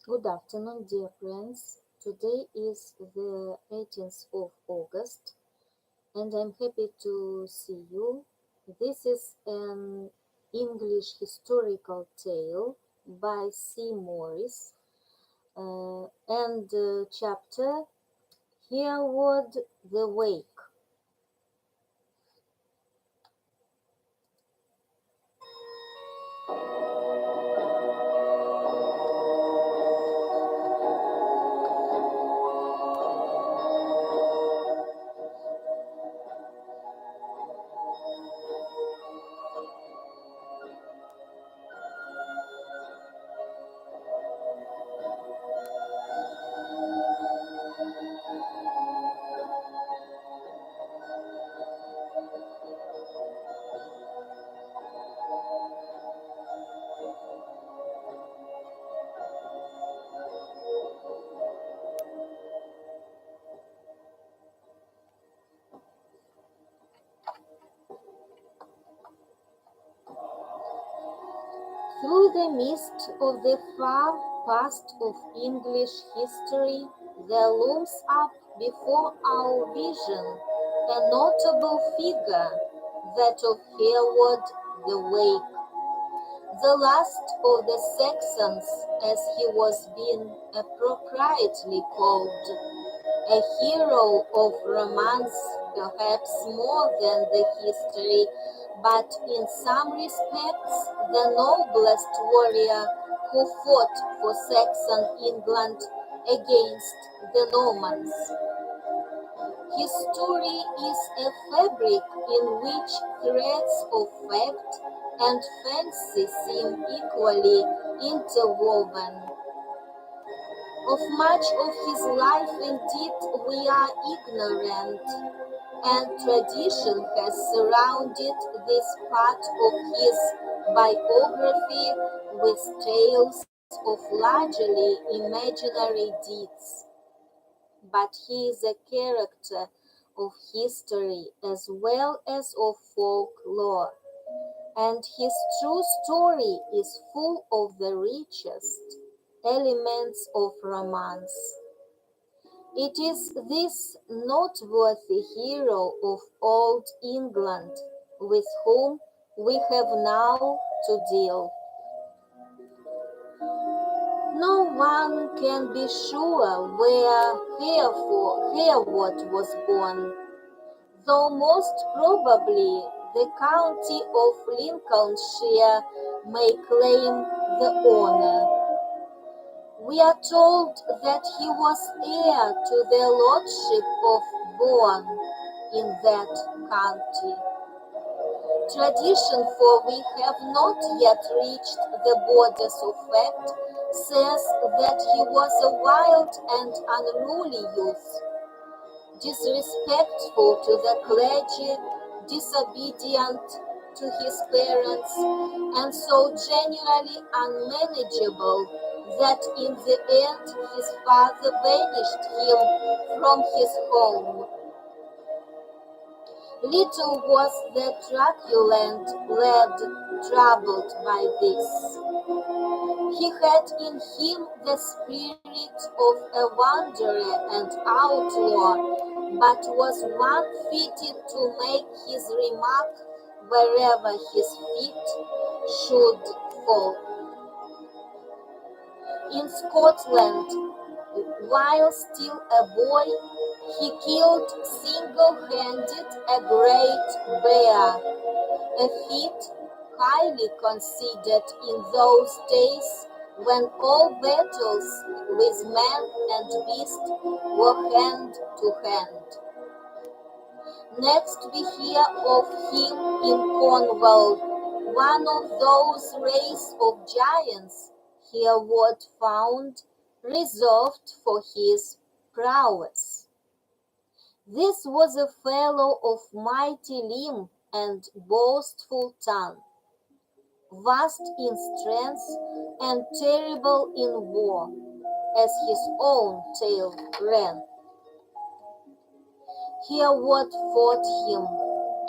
Good afternoon, dear friends. Today is the 18th of August, and I'm happy to see you. This is an English historical tale by C. Morris, and chapter Hereward the Wake. Through the mist of the far past of English history, there looms up before our vision a notable figure, that of Hereward the Wake, the last of the Saxons, as he was being appropriately called, a hero of romance, perhaps more than the history, but in some respects the noblest warrior who fought for Saxon England against the Normans. His story is a fabric in which threads of fact and fancy seem equally interwoven. Of much of his life, indeed, we are ignorant, and tradition has surrounded this part of his biography with tales of largely imaginary deeds. But he is a character of history as well as of folklore, and his true story is full of the richest elements of romance. It is this noteworthy hero of old England with whom we have now to deal. No one can be sure where Hereward was born, though most probably the county of Lincolnshire may claim the honor. We are told that he was heir to the lordship of Bourne in that county. Tradition, for we have not yet reached the borders of fact, says that he was a wild and unruly youth, disrespectful to the clergy, disobedient to his parents, and so generally unmanageable that in the end his father banished him from his home. Little was the truculent lad troubled by this. He had in him the spirit of a wanderer and outlaw, but was one fitted to make his remark wherever his feet should fall. In Scotland, while still a boy, he killed single-handed a great bear, a feat highly considered in those days when all battles with man and beast were hand to hand. Next we hear of him in Cornwall, one of those race of giants Hereward found reserved for his prowess. This was a fellow of mighty limb and boastful tongue, vast in strength and terrible in war, as his own tale ran. Hereward fought him,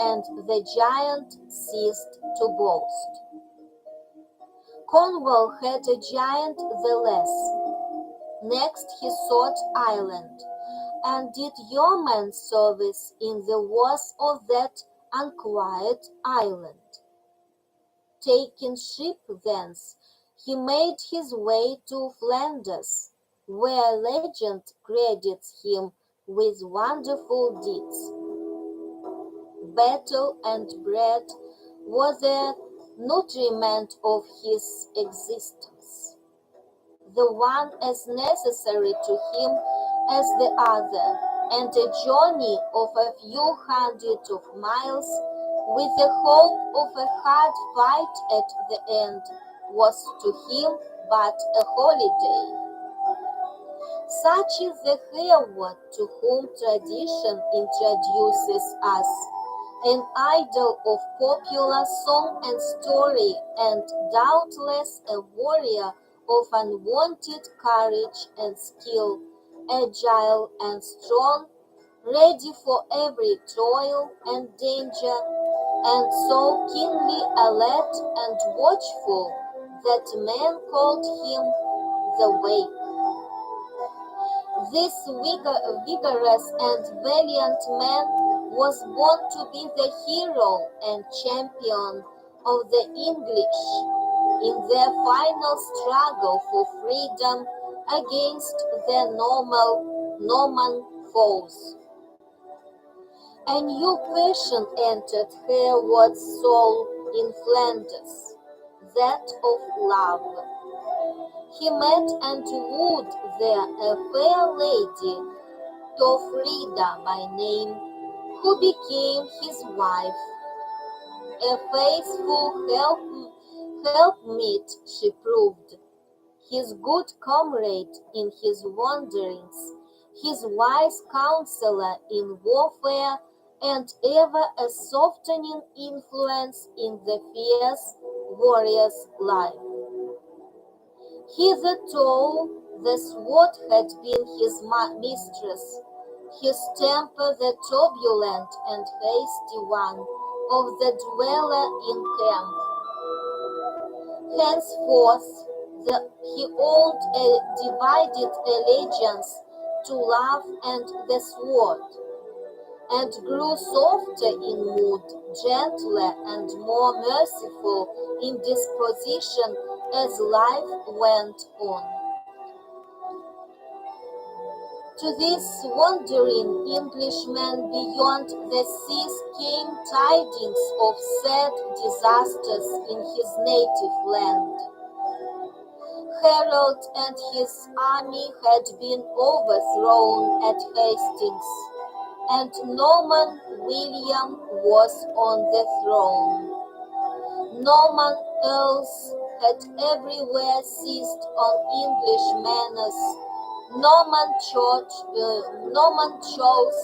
and the giant ceased to boast. Cornwall had a giant the less, Next he sought Ireland, and did yeoman's service in the wars of that unquiet island. Taking ship thence, he made his way to Flanders, where legend credits him with wonderful deeds. Battle and bread were the nutriment of his existence, the one as necessary to him as the other, and a journey of a few hundreds of miles with the hope of a hard fight at the end was to him but a holiday. Such is the Hereward to whom tradition introduces us, an idol of popular song and story, and doubtless a warrior of unwonted courage and skill, agile and strong, ready for every toil and danger, and so keenly alert and watchful that men called him the Wake. This vigorous and valiant man was born to be the hero and champion of the English in their final struggle for freedom against their Norman foes. A new passion entered Hereward's soul in Flanders, that of love. He met and wooed there a fair lady, Petrovna by name, who became his wife. A faithful helpmeet she proved, his good comrade in his wanderings, his wise counselor in warfare, and ever a softening influence in the fierce warrior's life. Hitherto the sword had been his mistress, his temper the turbulent and hasty one of the dweller in camp. Henceforth he owed a divided allegiance to love and the sword, and grew softer in mood, gentler and more merciful in disposition as life went on. To this wandering Englishman beyond the seas came tidings of sad disasters in his native land. Harold and his army had been overthrown at Hastings, and Norman William was on the throne. Norman earls had everywhere seized on English manners. Norman churls,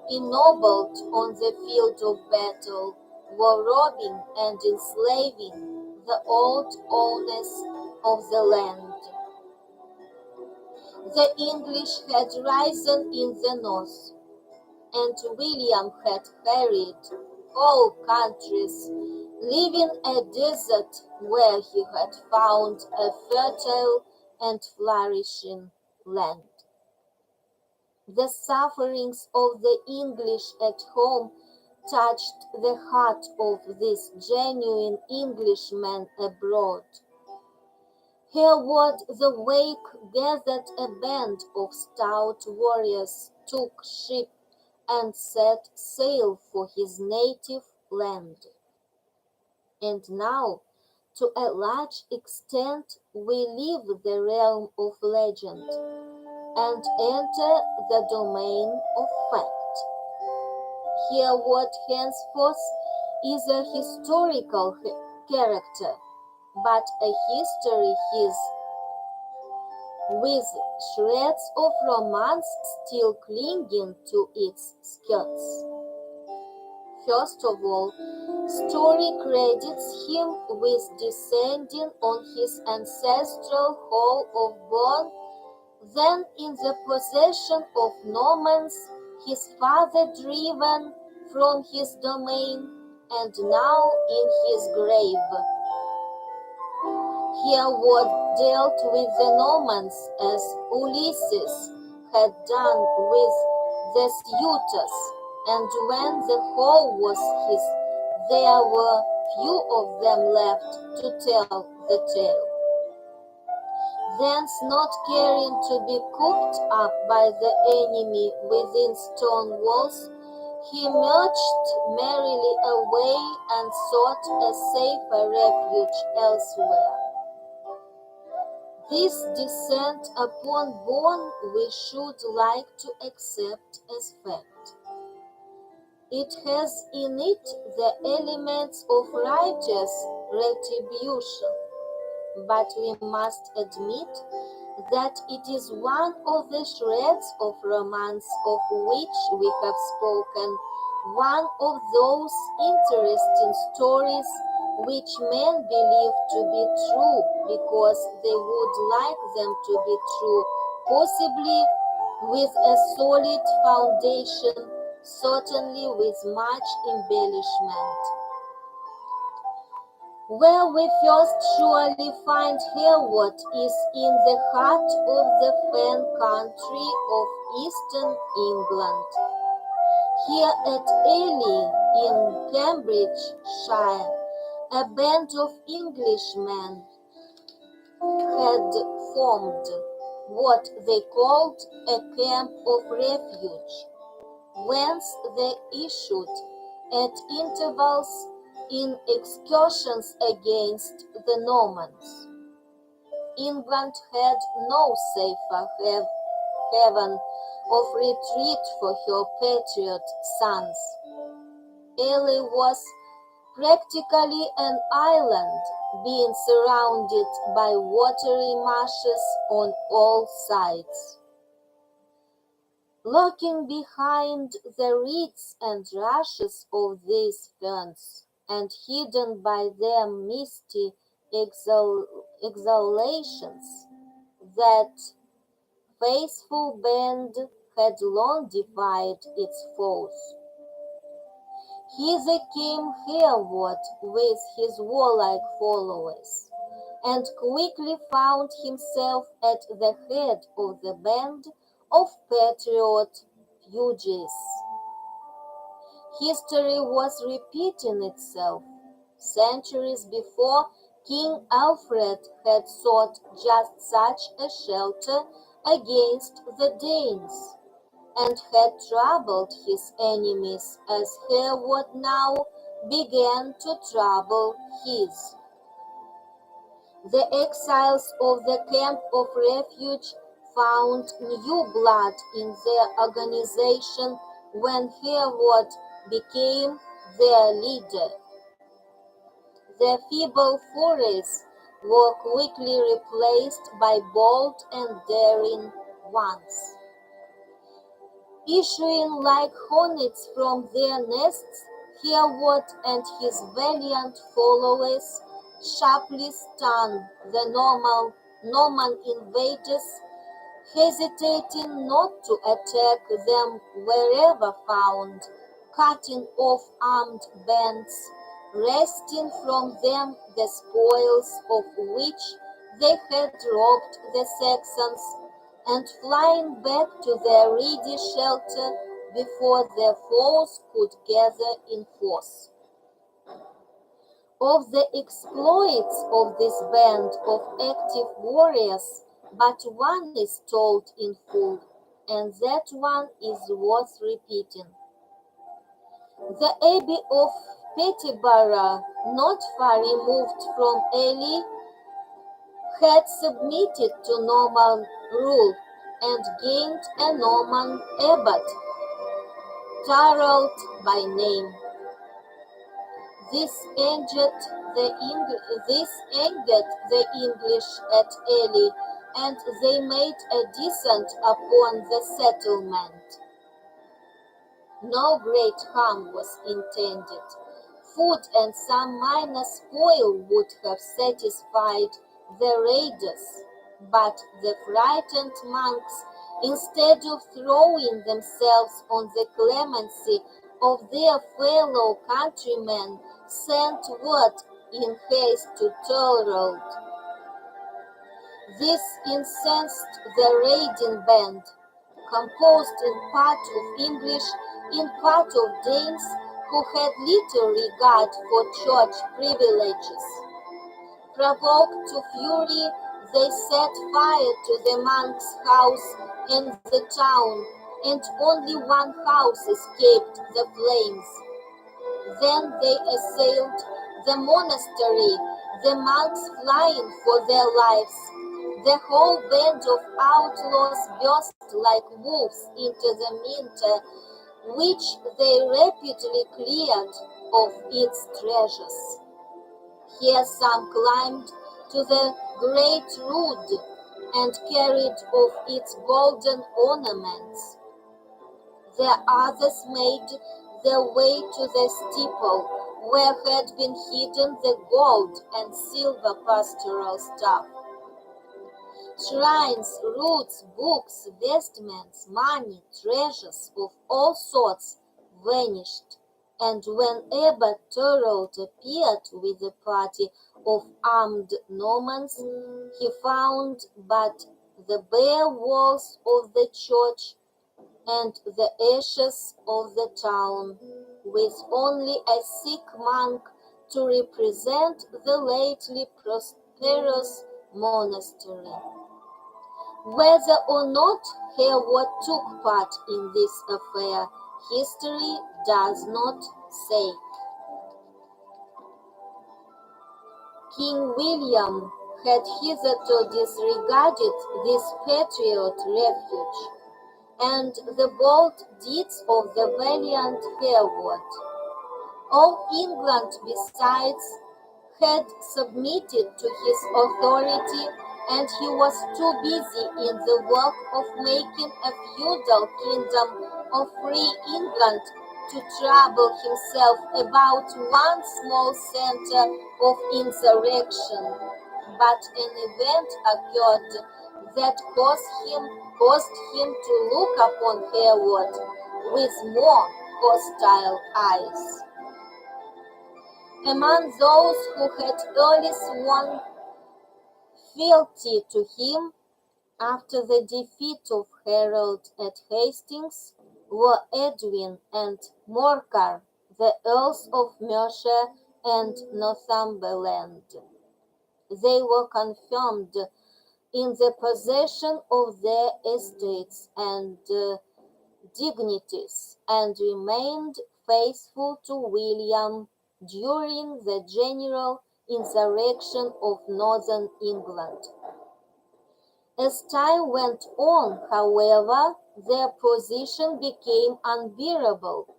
ennobled on the field of battle, were robbing and enslaving the old owners of the land. The English had risen in the north, and William had harried whole countries, leaving a desert where he had found a fertile and flourishing land. The sufferings of the English at home touched the heart of this genuine Englishman abroad. Hereward the Wake gathered a band of stout warriors, took ship, and set sail for his native land. And now, to a large extent, we leave the realm of legend and enter the domain of fact. Hereward henceforth is a historical character, but a history his, with shreds of romance still clinging to its skirts. First of all, story credits him with descending on his ancestral hall of Bonn, then in the possession of Normans, his father driven from his domain, and now in his grave. Hereward dealt with the Normans as Ulysses had done with the suitors, and when the whole was his, there were few of them left to tell the tale. Thence, not caring to be cooped up by the enemy within stone walls, he marched merrily away and sought a safer refuge elsewhere. This descent upon bone we should like to accept as fact. It has in it the elements of righteous retribution, but we must admit that it is one of the shreds of romance of which we have spoken, one of those interesting stories which men believe to be true because they would like them to be true, possibly with a solid foundation, certainly with much embellishment. Where we first surely find Hereward is in the heart of the fen country of eastern England. Here at Ely in Cambridgeshire, a band of Englishmen had formed what they called a camp of refuge, whence they issued at intervals in excursions against the Normans. England had no safer haven of retreat for her patriot sons. Ely was practically an island, being surrounded by watery marshes on all sides. Lurking behind the reeds and rushes of these ferns, and hidden by their misty exhalations, that faithful band had long defied its foes. Hither came Hereward with his warlike followers, and quickly found himself at the head of the band of patriot fugees. History was repeating itself. Centuries before, King Alfred had sought just such a shelter against the Danes, and had troubled his enemies as Hereward now began to trouble his. The exiles of the camp of refuge found new blood in their organization when Hereward became their leader. The feeble forays were quickly replaced by bold and daring ones. Issuing like hornets from their nests, Hereward and his valiant followers sharply stunned the Norman invaders, hesitating not to attack them wherever found, cutting off armed bands, wresting from them the spoils of which they had robbed the Saxons, and flying back to their ready shelter before their foes could gather in force. Of the exploits of this band of active warriors, but one is told in full, and that one is worth repeating. The Abbey of Peterborough, not far removed from Ely, had submitted to Norman rule and gained a Norman abbot, Harold by name. This angered the English at Ely, and they made a descent upon the settlement. No great harm was intended. Food and some minor spoil would have satisfied the raiders, but the frightened monks, instead of throwing themselves on the clemency of their fellow countrymen, sent word in haste to Thorold, This incensed the raiding band, composed in part of English, in part of Danes who had little regard for church privileges. Provoked to fury, they set fire to the monk's house and the town, and only one house escaped the flames. Then they assailed the monastery, the monks flying for their lives. The whole band of outlaws burst like wolves into the minter, which they rapidly cleared of its treasures. Here some climbed to the great rood and carried off its golden ornaments. The others made their way to the steeple, where had been hidden the gold and silver pastoral stuff. Shrines, roots, books, vestments, money, treasures of all sorts vanished, and when Abbot Thorold appeared with a party of armed Normans, he found but the bare walls of the church and the ashes of the town, with only a sick monk to represent the lately prosperous monastery. Whether or not Hereward took part in this affair, history does not say. King William had hitherto disregarded this patriot refuge, and the bold deeds of the valiant Hereward. All England, besides, had submitted to his authority, and he was too busy in the work of making a feudal kingdom of free England to trouble himself about one small center of insurrection. But an event occurred that caused him to look upon Hereward with more hostile eyes. Among those who had early sworn fealty to him after the defeat of Harold at Hastings were Edwin and Morcar, the Earls of Mercia and Northumberland. They were confirmed in the possession of their estates and dignities, and remained faithful to William during the general insurrection of northern England. As time went on, however, their position became unbearable.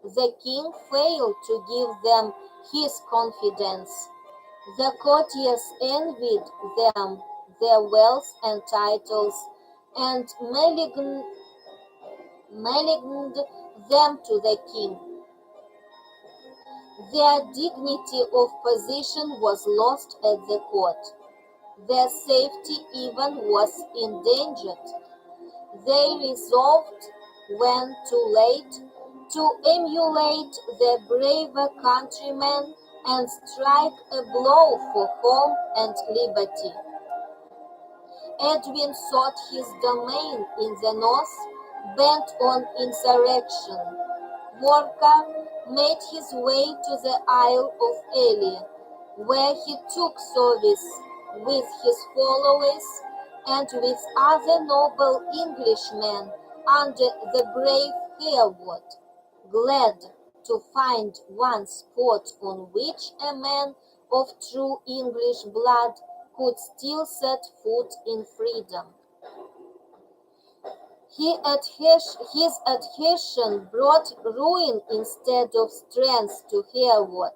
The king failed to give them his confidence. The courtiers envied them their wealth and titles, and maligned them to the king. Their dignity of position was lost at the court. Their safety even was endangered. They resolved, when too late, to emulate their braver countrymen and strike a blow for home and liberty. Edwin sought his domain in the north, bent on insurrection. Morcar made his way to the Isle of Ely, where he took service with his followers and with other noble Englishmen under the brave Hereward, glad to find one spot on which a man of true English blood could still set foot in freedom. His adhesion brought ruin instead of strength to Hereward.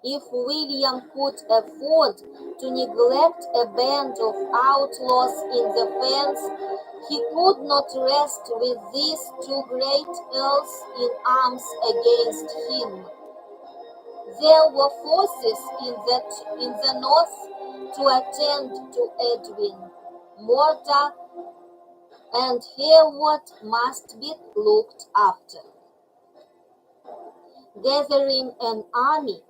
If William could afford to neglect a band of outlaws in the fens, he could not rest with these two great earls in arms against him. There were forces in the north to attend to Edwin. Mortar and Hereward must be looked after. Gathering an army,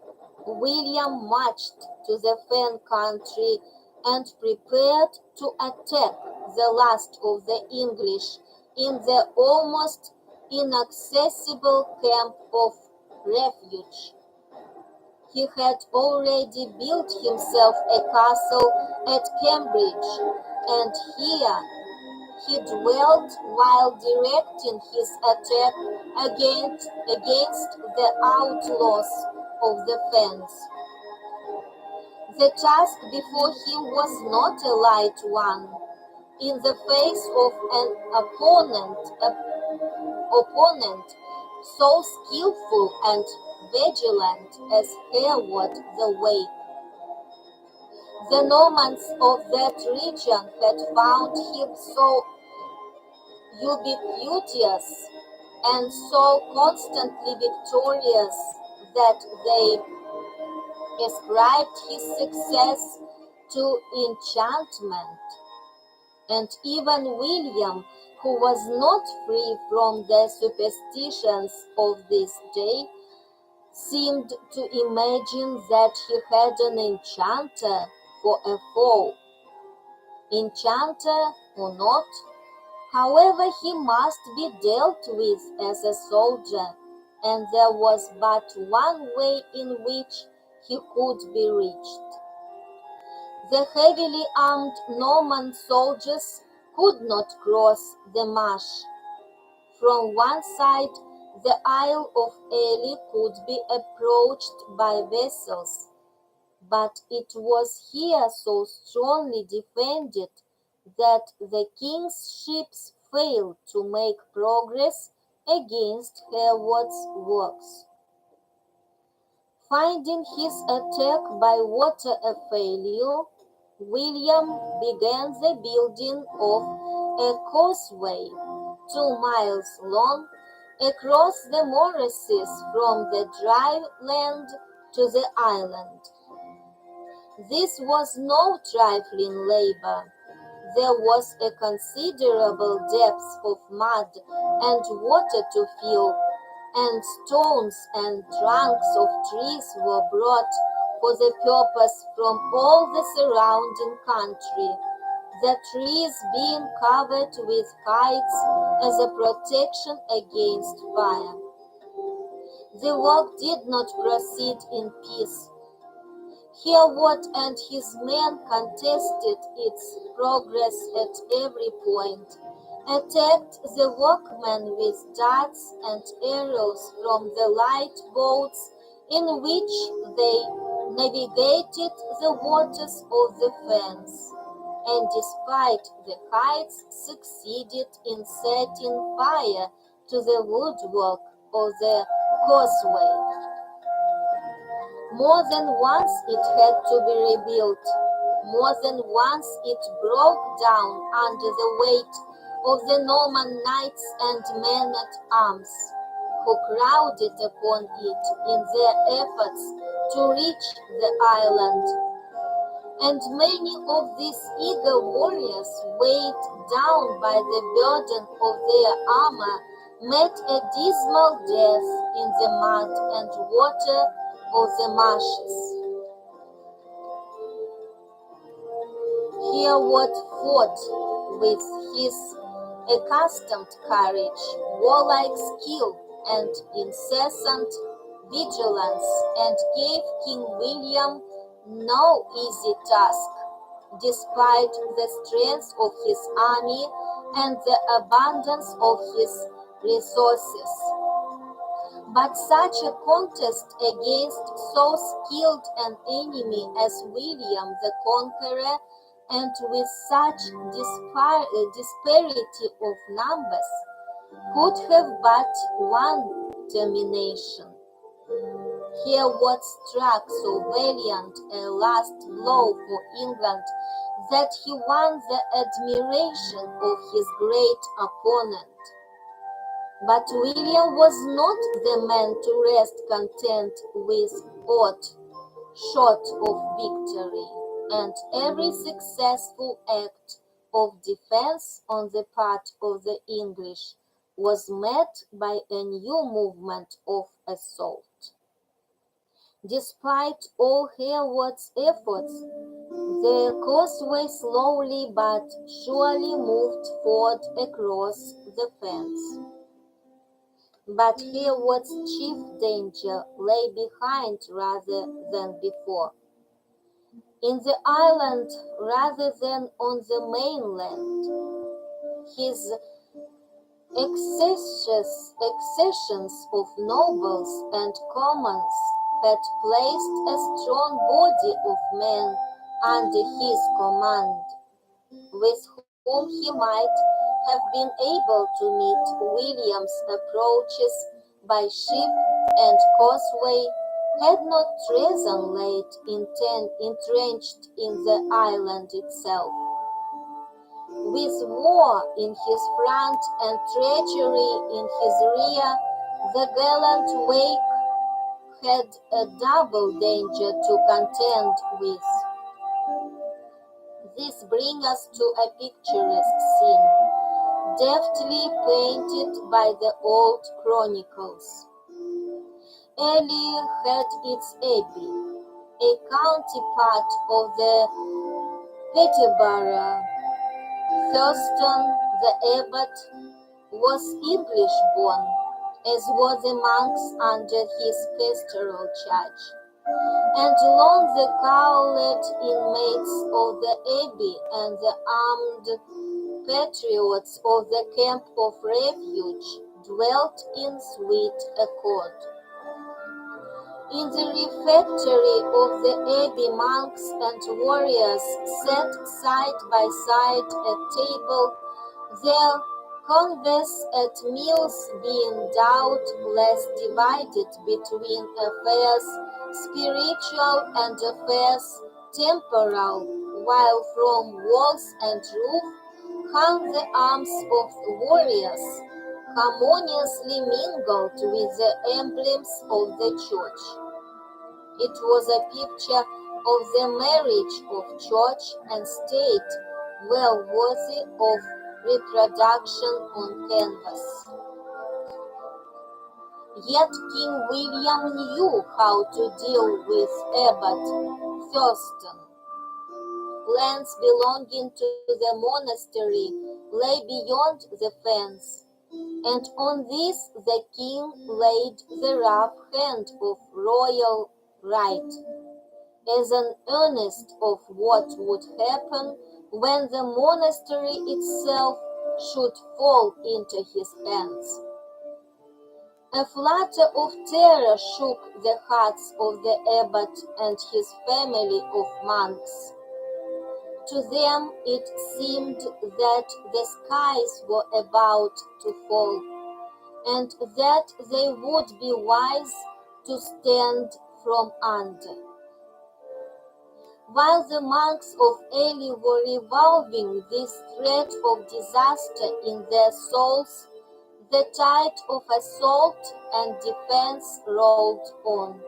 William marched to the fen country and prepared to attack the last of the English in the almost inaccessible camp of refuge. He had already built himself a castle at Cambridge, and here he dwelt while directing his attack against the outlaws of the fens. The task before him was not a light one. In the face of an opponent so skillful and vigilant as Hereward the Wake, the Normans of that region had found him so ubiquitous and so constantly victorious that they ascribed his success to enchantment. And even William, who was not free from the superstitions of this day, seemed to imagine that he had an enchanter for a foe. Enchanter or not, however, he must be dealt with as a soldier, and there was but one way in which he could be reached. The heavily armed Norman soldiers could not cross the marsh. From one side, the Isle of Ely could be approached by vessels, but it was here so strongly defended that the king's ships failed to make progress against Hereward's works. Finding his attack by water a failure, William began the building of a causeway 2 miles long across the morasses from the dry land to the island. This was no trifling labor. There was a considerable depth of mud and water to fill, and stones and trunks of trees were brought for the purpose from all the surrounding country, the trees being covered with kites as a protection against fire. The work did not proceed in peace. Hereward and his men contested its progress at every point, attacked the workmen with darts and arrows from the light boats in which they navigated the waters of the fens, and despite the heights succeeded in setting fire to the woodwork of the causeway. More than once it had to be rebuilt. More than once it broke down under the weight of the Norman knights and men-at-arms, who crowded upon it in their efforts to reach the island. And many of these eager warriors, weighed down by the burden of their armor, met a dismal death in the mud and water of the marshes. Hereward fought with his accustomed courage, warlike skill, and incessant vigilance, and gave King William no easy task, despite the strength of his army and the abundance of his resources. But such a contest against so skilled an enemy as William the Conqueror, and with such disparity of numbers, could have but one termination. Hereward struck so valiant a last blow for England that he won the admiration of his great opponent. But William was not the man to rest content with aught short of victory, and every successful act of defense on the part of the English was met by a new movement of assault. Despite all Hereward's efforts, The causeway slowly but surely moved forward across the fence. But Hereward's chief danger lay behind rather than before. In the island rather than on the mainland, his accessions of nobles and commons had placed a strong body of men under his command, with whom he might have been able to meet William's approaches by ship and causeway, had not treason laid entrenched in the island itself. With war in his front and treachery in his rear, the gallant Wake had a double danger to contend with. This brings us to a picturesque scene, deftly painted by the old chronicles. Ely had its abbey, a counterpart of the Peterborough. Thurston, the abbot, was English-born, as were the monks under his pastoral charge, and along the cowled inmates of the abbey and the armed patriots of the camp of refuge dwelt in sweet accord. In the refectory of the abbey, monks and warriors sat side by side at table, their converse at meals being doubtless divided between affairs spiritual and affairs temporal, while from walls and roof hung the arms of warriors, harmoniously mingled with the emblems of the church. It was a picture of the marriage of church and state, well worthy of reproduction on canvas. Yet King William knew how to deal with Abbot Thurston. Lands belonging to the monastery lay beyond the fence, and on this the king laid the rough hand of royal right, as an earnest of what would happen when the monastery itself should fall into his hands. A flutter of terror shook the hearts of the abbot and his family of monks. To them it seemed that the skies were about to fall, and that they would be wise to stand from under. While the monks of Ely were revolving this threat of disaster in their souls, the tide of assault and defense rolled on.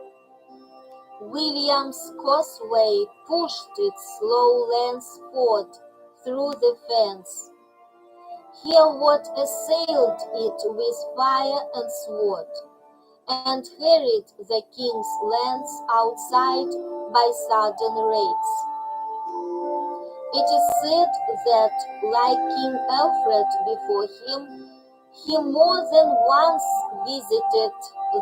William's causeway pushed its slow length forward through the fence. Hereward assailed it with fire and sword, and harried the king's lands outside by sudden raids. It is said that, like King Alfred before him, he more than once visited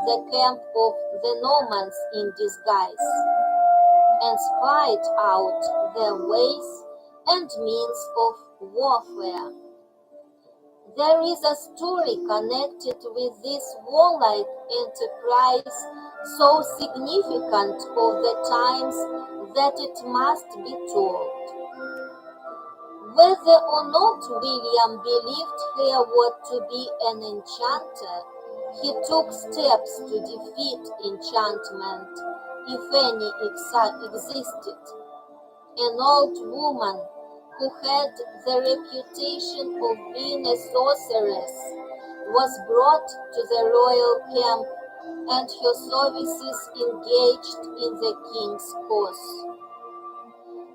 the camp of the Normans in disguise, and spied out their ways and means of warfare. There is a story connected with this warlike enterprise so significant of the times that it must be told. Whether or not William believed Hereward to be an enchanter, he took steps to defeat enchantment, if any existed. An old woman who had the reputation of being a sorceress was brought to the royal camp and her services engaged in the king's cause.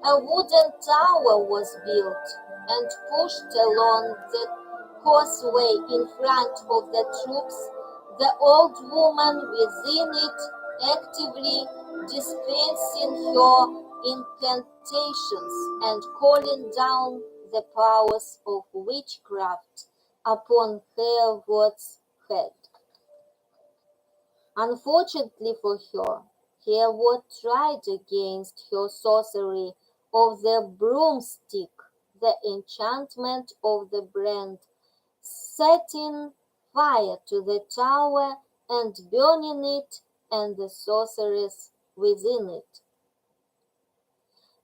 A wooden tower was built and pushed along the causeway in front of the troops, the old woman within it actively dispensing her incantations and calling down the powers of witchcraft upon Hereward's head. Unfortunately for her, Hereward tried against her sorcery of the broomstick, the enchantment of the brand, setting fire to the tower and burning it and the sorceress within it.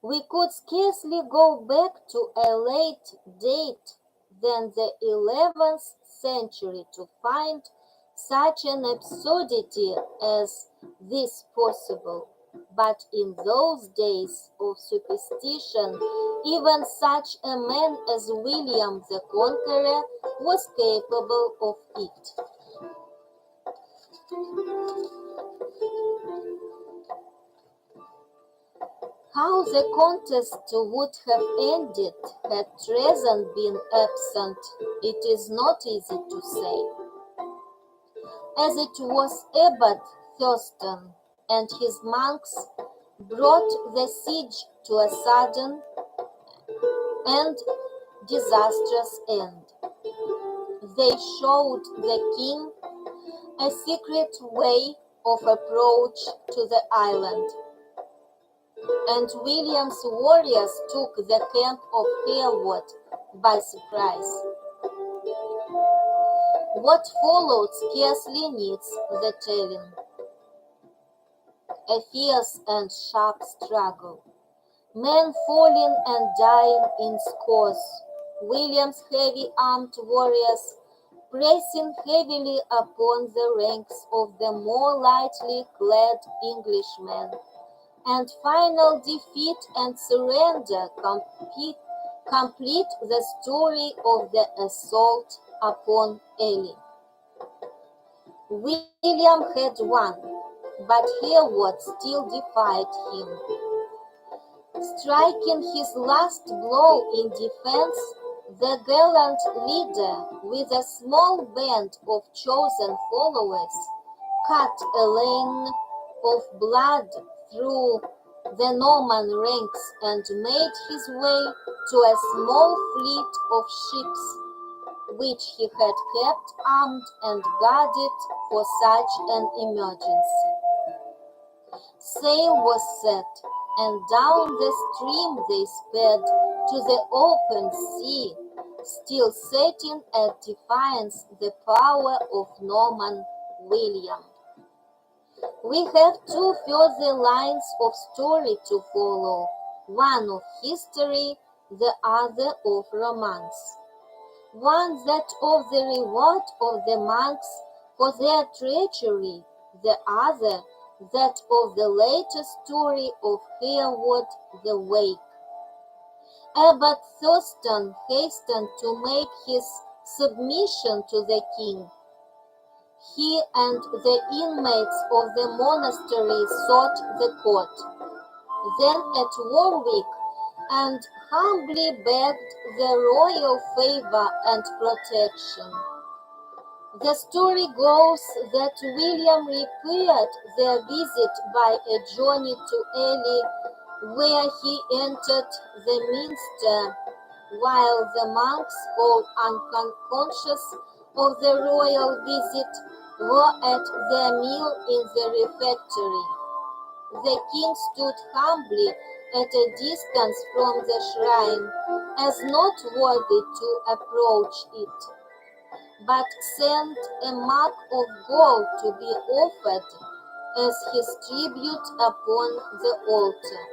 We could scarcely go back to a late date than the 11th century to find such an absurdity as this possible. But in those days of superstition, even such a man as William the Conqueror was capable of it. How the contest would have ended had treason been absent, it is not easy to say. As it was, Abbot Thurston and his monks brought the siege to a sudden and disastrous end. They showed the king a secret way of approach to the island, and William's warriors took the camp of Hereward by surprise. What followed scarcely needs the telling. A fierce and sharp struggle, men falling and dying in scores, William's heavy-armed warriors pressing heavily upon the ranks of the more lightly clad Englishmen, and final defeat and surrender complete the story of the assault upon Ely. William had won, but Hereward still defied him. Striking his last blow in defense, the gallant leader, with a small band of chosen followers, cut a lane of blood through the Norman ranks and made his way to a small fleet of ships, which he had kept armed and guarded for such an emergency. Sail was set, and down the stream they sped to the open sea, still setting at defiance the power of Norman William. We have two further lines of story to follow, one of history, the other of romance. One that of the reward of the monks for their treachery, the other that of the later story of Hereward the Wake. Abbot Thurston hastened to make his submission to the king. He and the inmates of the monastery sought the court, then at Warwick, and humbly begged the royal favor and protection. The story goes that William repaired their visit by a journey to Ely, where he entered the minster, while the monks, all unconscious of the royal visit, were at their meal in the refectory. The king stood humbly at a distance from the shrine, as not worthy to approach it, but sent a mark of gold to be offered as his tribute upon the altar.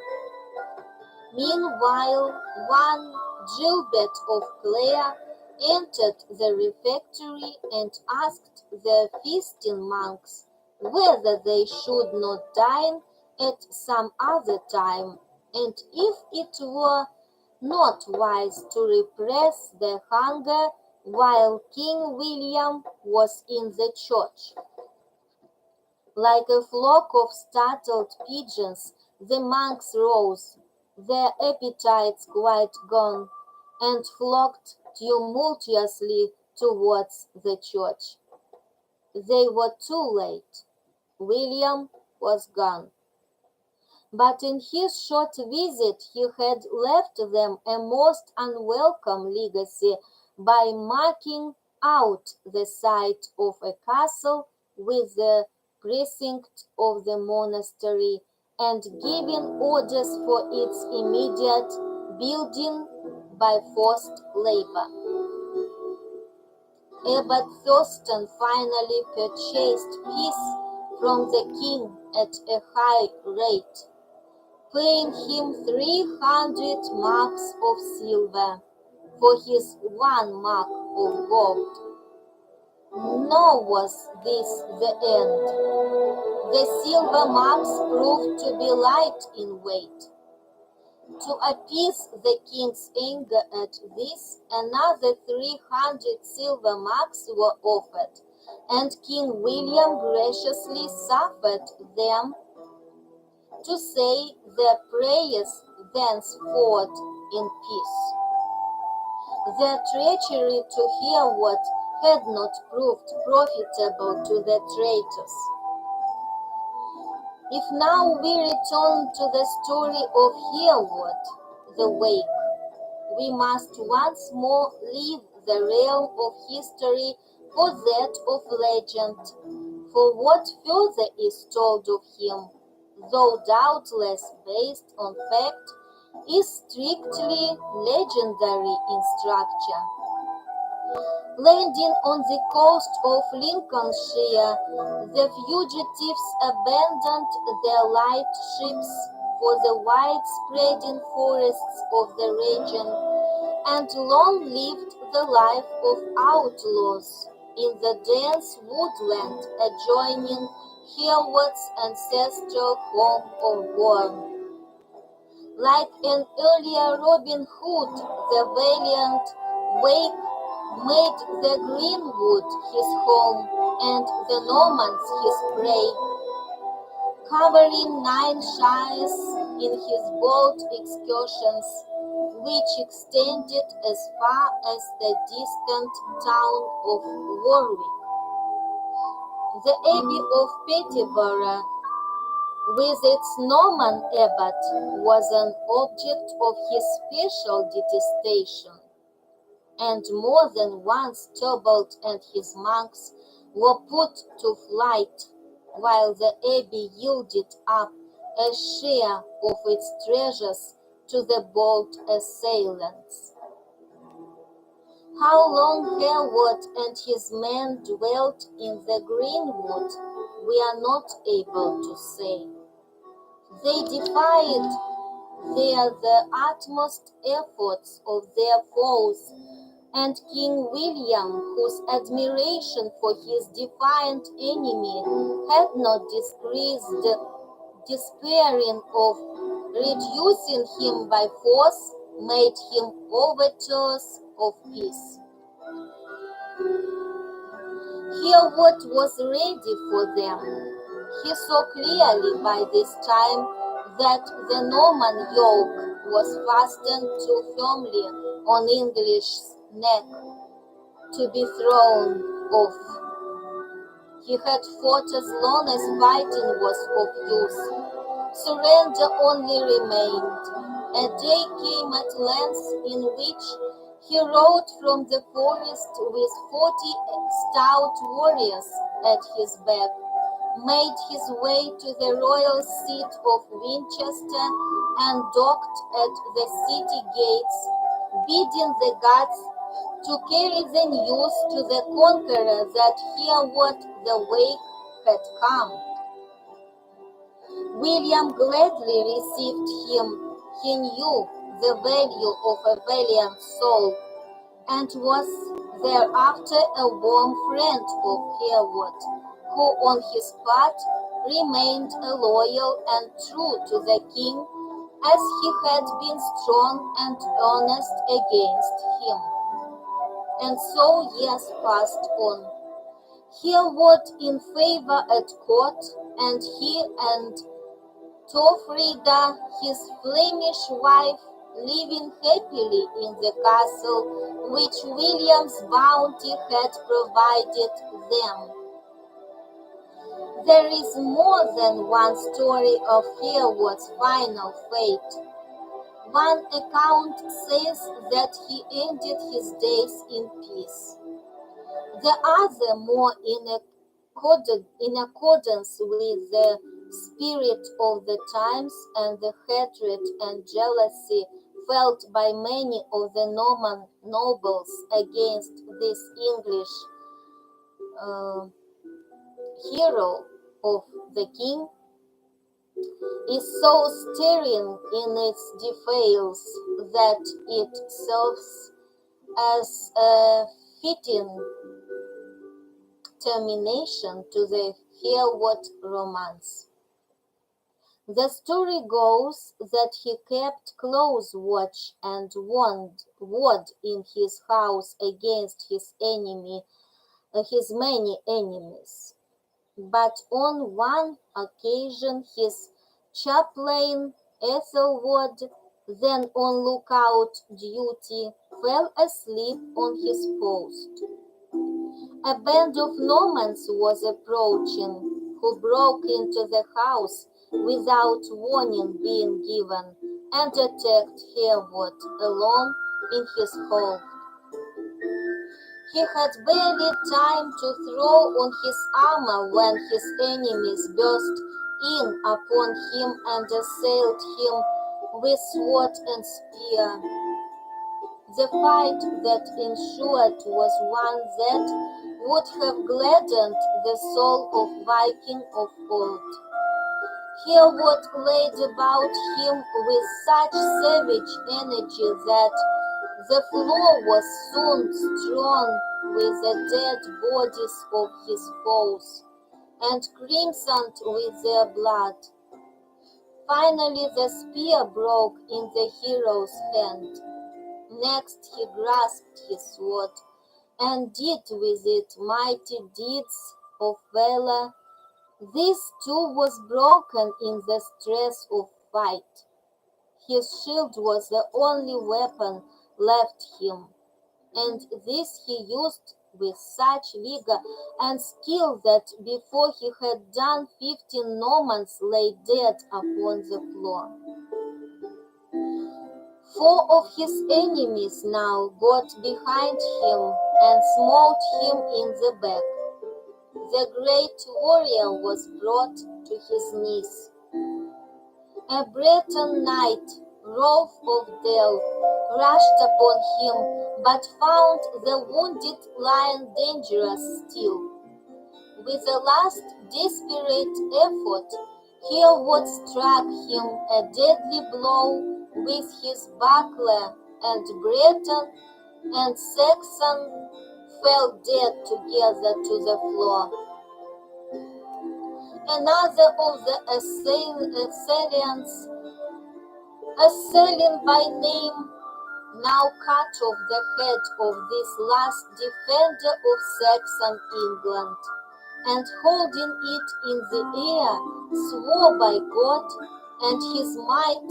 Meanwhile, one Gilbert of Clare entered the refectory and asked the feasting monks whether they should not dine at some other time, and if it were not wise to repress their hunger while King William was in the church. Like a flock of startled pigeons, the monks rose, their appetites quite gone, and flocked tumultuously towards the church. They were too late. William was gone. but in his short visit he had left them a most unwelcome legacy by marking out the site of a castle with the precinct of the monastery and giving orders for its immediate building by forced labor. Abbot Thurston finally purchased peace from the king at a high rate, paying him 300 marks of silver for his 1 mark of gold. Nor was this the end. The silver marks proved to be light in weight. To appease the king's anger at this, another 300 silver marks were offered, and King William graciously suffered them to say their prayers thenceforth in peace. Their treachery to Hereward had not proved profitable to the traitors. If now we return to the story of Hereward the Wake, we must once more leave the realm of history for that of legend, for what further is told of him, though doubtless based on fact, is strictly legendary in structure. Landing on the coast of Lincolnshire, the fugitives abandoned their light ships for the wide-spreading forests of the region, and long lived the life of outlaws in the dense woodland adjoining Hereward's ancestral home of Bourne. Like an earlier Robin Hood, the valiant Wake made the greenwood his home and the Normans his prey, covering 9 shires in his bold excursions, which extended as far as the distant town of Warwick. The Abbey of Peterborough, with its Norman abbot, was an object of his special detestation, and more than once Tybalt and his monks were put to flight, while the abbey yielded up a share of its treasures to the bold assailants. How long Hereward and his men dwelt in the greenwood, we are not able to say. They defied there the utmost efforts of their foes, and King William, whose admiration for his defiant enemy had not decreased, despairing of reducing him by force, made him overtures of peace. Hereward was ready for them. He saw clearly by this time that the Norman yoke was fastened too firmly on English's neck to be thrown off. He had fought as long as fighting was of use. Surrender only remained. A day came at length in which he rode from the forest with 40 stout warriors at his back, made his way to the royal seat of Winchester, and docked at the city gates, bidding the guards to carry the news to the conqueror that Hereward the Wake had come. William gladly received him. He knew the value of a valiant soul, and was thereafter a warm friend of Hereward, who on his part remained loyal and true to the king, as he had been strong and earnest against him. And so years passed on. Hereward in favor at court, and he and Tofrida, his Flemish wife, living happily in the castle which William's bounty had provided them. There is more than one story of Hereward's final fate. One account says that he ended his days in peace. The other, more in accordance with the spirit of the times and the hatred and jealousy felt by many of the Norman nobles against this English uh, hero of the king, is so stirring in its details that it serves as a fitting termination to the Hereward romance. The story goes that he kept close watch and ward in his house against his many enemies. But on one occasion his chaplain Ethelward, then on lookout duty, fell asleep on his post. A band of Normans was approaching, who broke into the house without warning being given, and attacked Hereward alone in his hall. He had barely time to throw on his armor when his enemies burst in upon him and assailed him with sword and spear. The fight that ensued was one that would have gladdened the soul of Viking of old. Hereward laid about him with such savage energy that the floor was soon strewn with the dead bodies of his foes, and crimsoned with their blood. Finally the spear broke in the hero's hand. Next he grasped his sword, and did with it mighty deeds of valor. This too was broken in the stress of fight. His shield was the only weapon left him, and this he used with such vigor and skill that before he had done 15 Normans lay dead upon the floor. 4 of his enemies now got behind him and smote him in the back. The great warrior was brought to his knees. A Breton knight, Rolf of Dale, rushed upon him, but found the wounded lion dangerous still. With a last desperate effort, Hereward struck him a deadly blow with his buckler, and Breton and Saxon fell dead together to the floor. Another of the assailants, assailing by name, now cut off the head of this last defender of Saxon England, and holding it in the air, swore by God and his might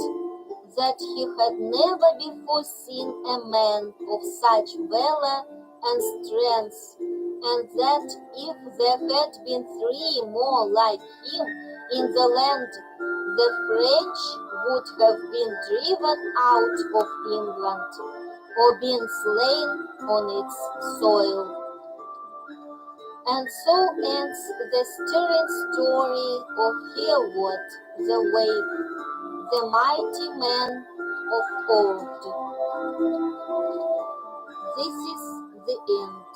that he had never before seen a man of such valor and strength, and that if there had been 3 more like him in the land, the French would have been driven out of England, or been slain on its soil. And so ends the stirring story of Hereward the Wake, the mighty man of old. This is the end.